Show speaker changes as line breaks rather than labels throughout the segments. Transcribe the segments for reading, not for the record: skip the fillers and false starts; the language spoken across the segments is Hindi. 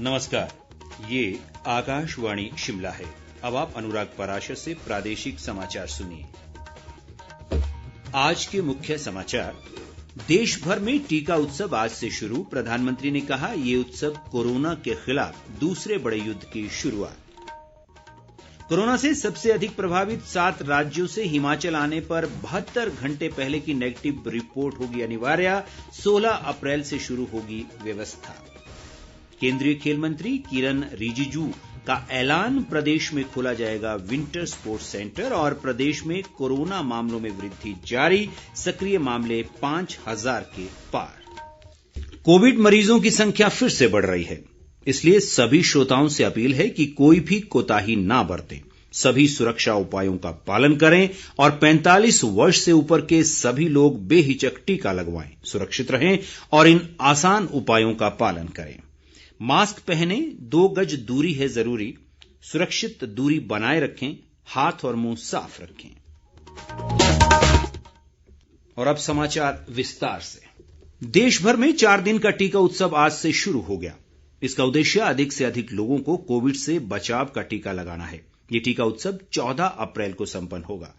नमस्कार, ये आकाशवाणी शिमला है। अब आप अनुराग पराशर से प्रादेशिक समाचार सुनिए। आज के मुख्य समाचार। देश भर में टीका उत्सव आज से शुरू। प्रधानमंत्री ने कहा, ये उत्सव कोरोना के खिलाफ दूसरे बड़े युद्ध की शुरुआत। कोरोना से सबसे अधिक प्रभावित 7 राज्यों से हिमाचल आने पर 72 घंटे पहले की नेगेटिव रिपोर्ट होगी अनिवार्य। 16 अप्रैल से शुरू होगी व्यवस्था। केंद्रीय खेल मंत्री किरण रिजिजू का ऐलान, प्रदेश में खोला जाएगा विंटर स्पोर्ट्स सेंटर। और प्रदेश में कोरोना मामलों में वृद्धि जारी, सक्रिय मामले 5000 के पार। कोविड मरीजों की संख्या फिर से बढ़ रही है, इसलिए सभी श्रोताओं से अपील है कि कोई भी कोताही ना बरतें। सभी सुरक्षा उपायों का पालन करें और 45 वर्ष से ऊपर के सभी लोग बेहिचक टीका लगवाएं। सुरक्षित रहें और इन आसान उपायों का पालन करें। मास्क पहने, 2 गज दूरी है जरूरी, सुरक्षित दूरी बनाए रखें, हाथ और मुंह साफ रखें। और अब समाचार विस्तार से। देश भर में 4 दिन का टीका उत्सव आज से शुरू हो गया। इसका उद्देश्य अधिक से अधिक लोगों को कोविड से बचाव का टीका लगाना है। ये टीका उत्सव 14 अप्रैल को संपन्न होगा।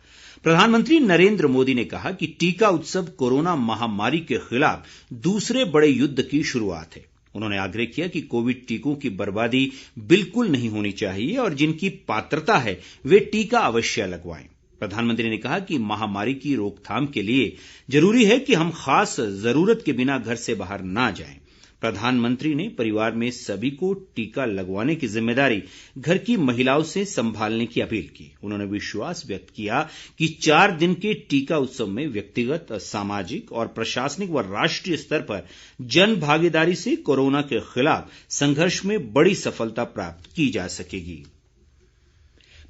प्रधानमंत्री नरेंद्र मोदी ने कहा कि टीका उत्सव कोरोना महामारी के खिलाफ दूसरे बड़े युद्ध की शुरुआत है। उन्होंने आग्रह किया कि कोविड टीकों की बर्बादी बिल्कुल नहीं होनी चाहिए और जिनकी पात्रता है वे टीका अवश्य लगवाएं। प्रधानमंत्री ने कहा कि महामारी की रोकथाम के लिए जरूरी है कि हम खास जरूरत के बिना घर से बाहर ना जाएं। प्रधानमंत्री ने परिवार में सभी को टीका लगवाने की जिम्मेदारी घर की महिलाओं से संभालने की अपील की। उन्होंने विश्वास व्यक्त किया कि 4 दिन के टीका उत्सव में व्यक्तिगत, सामाजिक और प्रशासनिक व राष्ट्रीय स्तर पर जन भागीदारी से कोरोना के खिलाफ संघर्ष में बड़ी सफलता प्राप्त की जा सकेगी।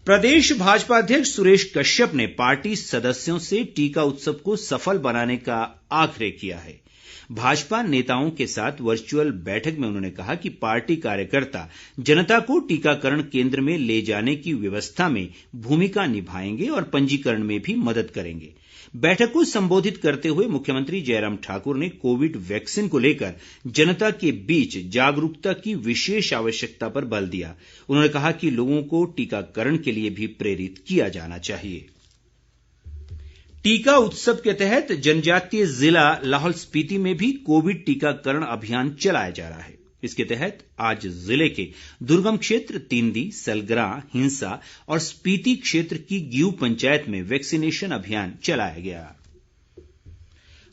प्रदेश भाजपा अध्यक्ष सुरेश कश्यप ने पार्टी सदस्यों से टीका उत्सव को सफल बनाने का आग्रह किया है। भाजपा नेताओं के साथ वर्चुअल बैठक में उन्होंने कहा कि पार्टी कार्यकर्ता जनता को टीकाकरण केंद्र में ले जाने की व्यवस्था में भूमिका निभाएंगे और पंजीकरण में भी मदद करेंगे। बैठक को संबोधित करते हुए मुख्यमंत्री जयराम ठाकुर ने कोविड वैक्सीन को लेकर जनता के बीच जागरूकता की विशेष आवश्यकता पर बल दिया। उन्होंने कहा कि लोगों को टीकाकरण के लिए भी प्रेरित किया जाना चाहिए। टीका उत्सव के तहत जनजातीय जिला लाहौल स्पीति में भी कोविड टीकाकरण अभियान चलाया जा रहा है। इसके तहत आज जिले के दुर्गम क्षेत्र तिंदी, सलग्रां, हिंसा और स्पीति क्षेत्र की गियू पंचायत में वैक्सीनेशन अभियान चलाया गया।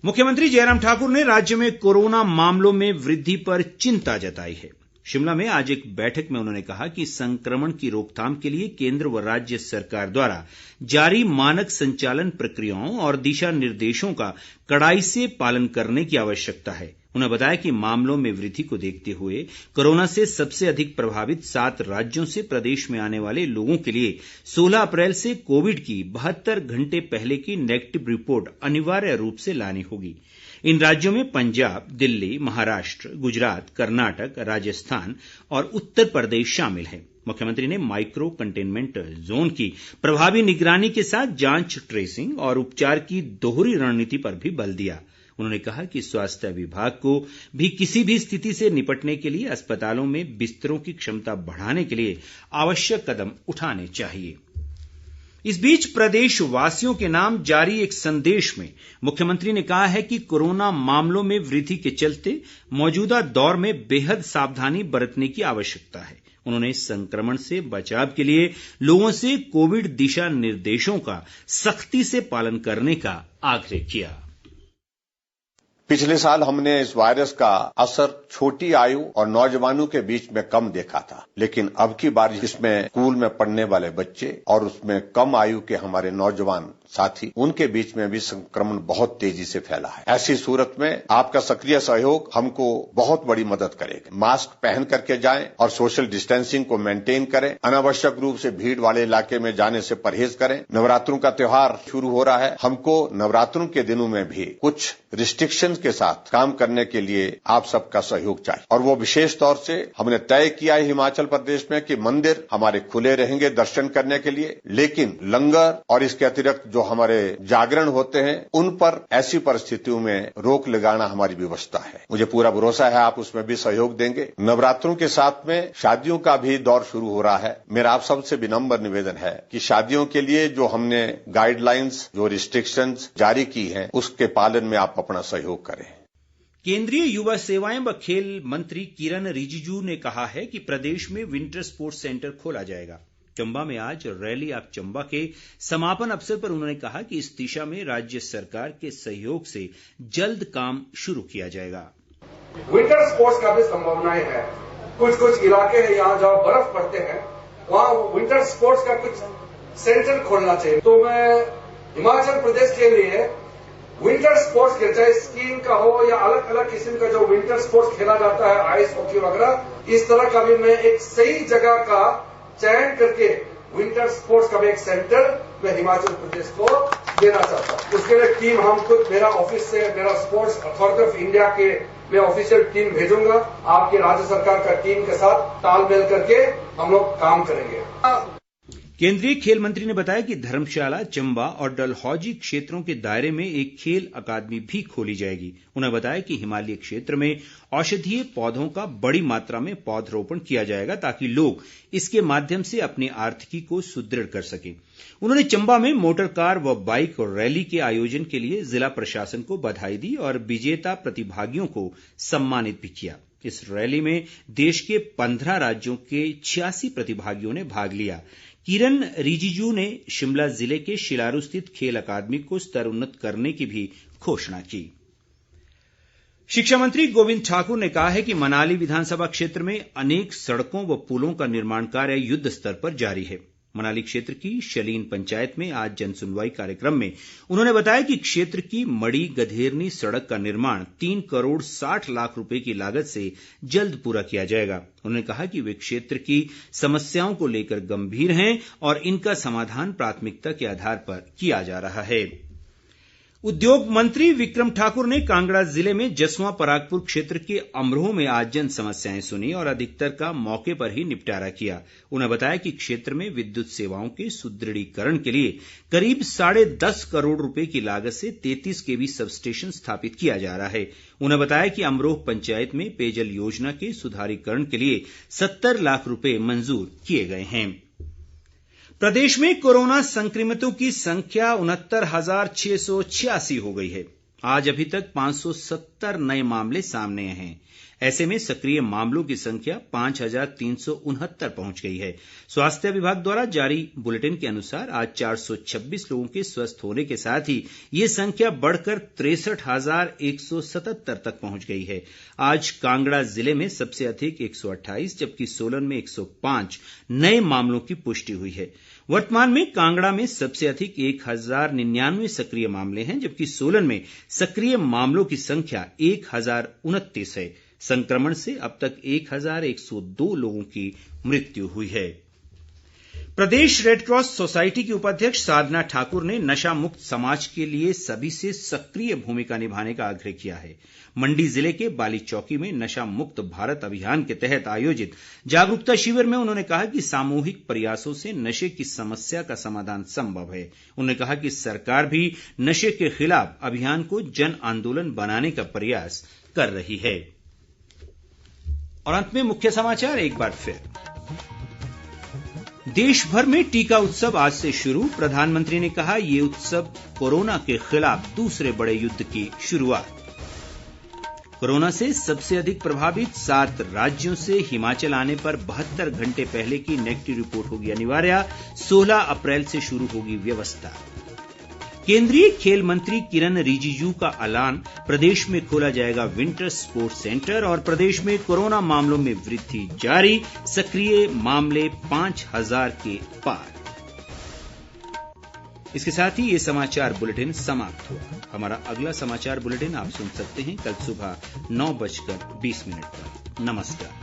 मुख्यमंत्री जयराम ठाकुर ने राज्य में कोरोना मामलों में वृद्धि पर चिंता जताई है। शिमला में आज एक बैठक में उन्होंने कहा कि संक्रमण की रोकथाम के लिए केंद्र व राज्य सरकार द्वारा जारी मानक संचालन प्रक्रियाओं और दिशा निर्देशों का कड़ाई से पालन करने की आवश्यकता है। उन्होंने बताया कि मामलों में वृद्धि को देखते हुए कोरोना से सबसे अधिक प्रभावित 7 राज्यों से प्रदेश में आने वाले लोगों के लिए 16 अप्रैल से कोविड की 72 घंटे पहले की नेगेटिव रिपोर्ट अनिवार्य रूप से लानी होगी। इन राज्यों में पंजाब, दिल्ली, महाराष्ट्र, गुजरात, कर्नाटक, राजस्थान और उत्तर प्रदेश शामिल हैं। मुख्यमंत्री ने माइक्रो कंटेनमेंट जोन की प्रभावी निगरानी के साथ जांच, ट्रेसिंग और उपचार की दोहरी रणनीति पर भी बल दिया। उन्होंने कहा कि स्वास्थ्य विभाग को भी किसी भी स्थिति से निपटने के लिए अस्पतालों में बिस्तरों की क्षमता बढ़ाने के लिए आवश्यक कदम उठाने चाहिए। इस बीच प्रदेशवासियों के नाम जारी एक संदेश में मुख्यमंत्री ने कहा है कि कोरोना मामलों में वृद्धि के चलते मौजूदा दौर में बेहद सावधानी बरतने की आवश्यकता है। उन्होंने संक्रमण से बचाव के लिए लोगों से कोविड दिशा निर्देशों का सख्ती से पालन करने का आग्रह किया।
पिछले साल हमने इस वायरस का असर छोटी आयु और नौजवानों के बीच में कम देखा था, लेकिन अब की बार इसमें स्कूल में पढ़ने वाले बच्चे और उसमें कम आयु के हमारे नौजवान साथी, उनके बीच में भी संक्रमण बहुत तेजी से फैला है। ऐसी सूरत में आपका सक्रिय सहयोग हमको बहुत बड़ी मदद करेगा। मास्क पहन करके जाएं और सोशल डिस्टेंसिंग को मेंटेन करें। अनावश्यक रूप से भीड़ वाले इलाके में जाने से परहेज करें। नवरात्रों का त्योहार शुरू हो रहा है, हमको नवरात्रों के दिनों में भी कुछ रिस्ट्रिक्शन के साथ काम करने के लिए आप सबका सहयोग चाहिए। और वो विशेष तौर से हमने तय किया है हिमाचल प्रदेश में कि मंदिर हमारे खुले रहेंगे दर्शन करने के लिए, लेकिन लंगर और इसके अतिरिक्त जो हमारे जागरण होते हैं उन पर ऐसी परिस्थितियों में रोक लगाना हमारी व्यवस्था है। मुझे पूरा भरोसा है आप उसमें भी सहयोग देंगे। नवरात्रों के साथ में शादियों का भी दौर शुरू हो रहा है। मेरा आप सबसे विनम्र निवेदन है कि शादियों के लिए जो हमने गाइडलाइंस, जो रिस्ट्रिक्शंस जारी की हैं, उसके पालन में आप अपना सहयोग करें।
केंद्रीय युवा सेवाएं व खेल मंत्री किरण रिजिजू ने कहा है कि प्रदेश में विंटर स्पोर्ट्स सेंटर खोला जाएगा। चंबा में आज रैली ऑफ चंबा के समापन अवसर पर उन्होंने कहा कि इस दिशा में राज्य सरकार के सहयोग से जल्द काम शुरू किया जाएगा।
विंटर स्पोर्ट्स का भी संभावनाएं है। कुछ इलाके हैं यहाँ जहाँ बर्फ पड़ते हैं, वहाँ विंटर स्पोर्ट्स का कुछ सेंटर खोलना चाहिए। तो मैं हिमाचल प्रदेश के लिए विंटर स्पोर्ट्स के, चाहे स्कीइंग का हो या अलग अलग किस्म का जो विंटर स्पोर्ट्स खेला जाता है, आइस हॉकी वगैरह, इस तरह का भी मैं एक सही जगह का चयन करके विंटर स्पोर्ट्स का भी एक सेंटर मैं हिमाचल प्रदेश को देना चाहता हूँ। उसके लिए टीम हम खुद, मेरा ऑफिस से, मेरा स्पोर्ट्स अथॉरिटी ऑफ इंडिया के मैं ऑफिशियल टीम भेजूंगा। आपके राज्य सरकार का टीम के साथ तालमेल करके हम लोग काम करेंगे।
केंद्रीय खेल मंत्री ने बताया कि धर्मशाला, चंबा और डलहौजी क्षेत्रों के दायरे में एक खेल अकादमी भी खोली जाएगी। उन्होंने बताया कि हिमालयी क्षेत्र में औषधीय पौधों का बड़ी मात्रा में पौधरोपण किया जाएगा ताकि लोग इसके माध्यम से अपनी आर्थिकी को सुदृढ़ कर सकें। उन्होंने चंबा में मोटर कार व बाइक रैली के आयोजन के लिए जिला प्रशासन को बधाई दी और विजेता प्रतिभागियों को सम्मानित भी किया। इस रैली में देश के 15 राज्यों के 86 प्रतिभागियों ने भाग लिया। किरण रिजिजू ने शिमला जिले के शिलारू स्थित खेल अकादमी को स्तरोन्नत करने की भी घोषणा की। शिक्षा मंत्री गोविंद ठाकुर ने कहा है कि मनाली विधानसभा क्षेत्र में अनेक सड़कों व पुलों का निर्माण कार्य युद्ध स्तर पर जारी है। मनाली क्षेत्र की शलीन पंचायत में आज जनसुनवाई कार्यक्रम में उन्होंने बताया कि क्षेत्र की मड़ी गधेरनी सड़क का निर्माण 3 करोड़ 60 लाख रुपए की लागत से जल्द पूरा किया जाएगा। उन्होंने कहा कि वे क्षेत्र की समस्याओं को लेकर गंभीर हैं और इनका समाधान प्राथमिकता के आधार पर किया जा रहा है। उद्योग मंत्री विक्रम ठाकुर ने कांगड़ा जिले में जसवां परागपुर क्षेत्र के अमरोह में आज जन समस्याएं सुनी और अधिकतर का मौके पर ही निपटारा किया। उन्होंने बताया कि क्षेत्र में विद्युत सेवाओं के सुदृढ़ीकरण के लिए करीब 10.5 करोड़ रुपए की लागत से 33 केवी सबस्टेशन स्थापित किया जा रहा है। उन्होंने बताया कि अमरोह पंचायत में पेयजल योजना के सुधारीकरण के लिए 70 लाख रुपए मंजूर किए गए हैं। प्रदेश में कोरोना संक्रमितों की संख्या 69,686 हो गई है। आज अभी तक 570 नए मामले सामने आए हैं। ऐसे में सक्रिय मामलों की संख्या 5,369 पहुंच गई है। स्वास्थ्य विभाग द्वारा जारी बुलेटिन के अनुसार आज 426 लोगों के स्वस्थ होने के साथ ही ये संख्या बढ़कर 63,177 तक पहुंच गई है। आज कांगड़ा जिले में सबसे अधिक 128 जबकि सोलन में 105 नए मामलों की पुष्टि हुई है। वर्तमान में कांगड़ा में सबसे अधिक 1,099 सक्रिय मामले हैं जबकि सोलन में सक्रिय मामलों की संख्या 1,029 है। संक्रमण से अब तक 1,102 लोगों की मृत्यु हुई है। प्रदेश रेडक्रॉस सोसाइटी की उपाध्यक्ष साधना ठाकुर ने नशा मुक्त समाज के लिए सभी से सक्रिय भूमिका निभाने का आग्रह किया है। मंडी जिले के बाली चौकी में नशा मुक्त भारत अभियान के तहत आयोजित जागरूकता शिविर में उन्होंने कहा कि सामूहिक प्रयासों से नशे की समस्या का समाधान संभव है। उन्होंने कहा कि सरकार भी नशे के खिलाफ अभियान को जन आंदोलन बनाने का प्रयास कर रही है। और अंत में मुख्य समाचार एक बार फिर। देश भर में टीका उत्सव आज से शुरू। प्रधानमंत्री ने कहा ये उत्सव कोरोना के खिलाफ दूसरे बड़े युद्ध की शुरुआत। कोरोना से सबसे अधिक प्रभावित 7 राज्यों से हिमाचल आने पर 72 घंटे पहले की नेगेटिव रिपोर्ट होगी अनिवार्य। 16 अप्रैल से शुरू होगी व्यवस्था। केंद्रीय खेल मंत्री किरण रिजिजू का ऐलान, प्रदेश में खोला जाएगा विंटर स्पोर्ट्स सेंटर। और प्रदेश में कोरोना मामलों में वृद्धि जारी, सक्रिय मामले 5,000 के पार। इसके साथ ही ये समाचार बुलेटिन समाप्त हुआ। हमारा अगला समाचार बुलेटिन आप सुन सकते हैं कल सुबह 9:20 पर। नमस्कार।